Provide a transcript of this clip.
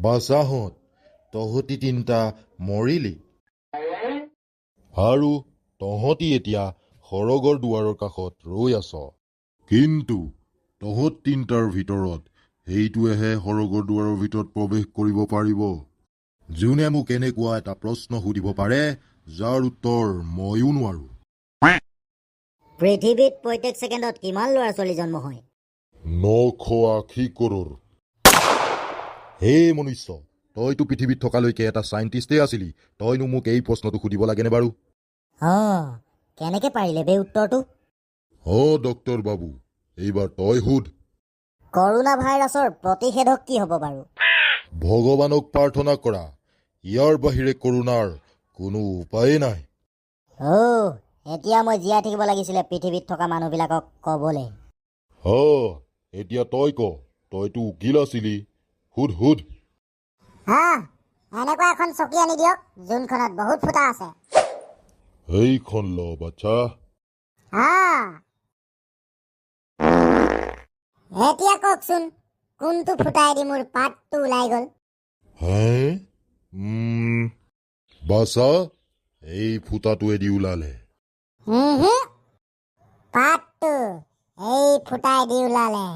বাচাহঁত তহঁতি তিনিটা মৰিলি আৰু তহঁতি এতিয়া সৰগৰ দুৱাৰৰ কাষত ৰৈ আছ কিন্তু তহঁত তিনিটাৰ ভিতৰত সেইটোৱেহে সৰগৰ দুৱাৰৰ ভিতৰত প্ৰৱেশ কৰিব পাৰিব যোনে মোক এনেকুৱা এটা প্ৰশ্ন সুধিব পাৰে যাৰ উত্তৰ ময়ো নোৱাৰো পৃথিৱীত প্ৰত্যেক ছেকেণ্ডত কিমান ল'ৰা ছোৱালী জন্ম হয় 980 কৰোৰ হে মনুষ্য তইতো পৃথিৱীত থকালৈকে এটা চাইণ্টিষ্টেই আছিলি তইনো মোক এই প্ৰশ্নটো সুধিব লাগেনে বাৰু কেনেকে পাৰিলে বে উত্তৰটো ডক্টৰ বাবু এইবাৰ তই সোধ কৰোণা ভাইৰাছৰ প্ৰতিষেধক কি হ'ব বাৰু ভগৱানক প্ৰাৰ্থনা কৰা ইয়াৰ বাহিৰে কৰোণাৰ কোনো উপায়েই নাই এতিয়া মই জীয়াই থাকিব লাগিছিলে পৃথিৱীত থকা মানুহবিলাকক ক'বলৈ এতিয়া তই ক তইতো উকিল আছিলি সোধ এনেকুৱা এখন চকী আনি দিয়ক যোনখনত বহুত ফুটা আছে এইখন ল বাচ্চা এতিয়া কওকচোন কোনটো ফুটাই দি মোৰ পাতটো ওলাই গ'ল বাচা এই ফুটাটোৱেদি ওলালে পাতটো এই ফুটাই দি ওলালে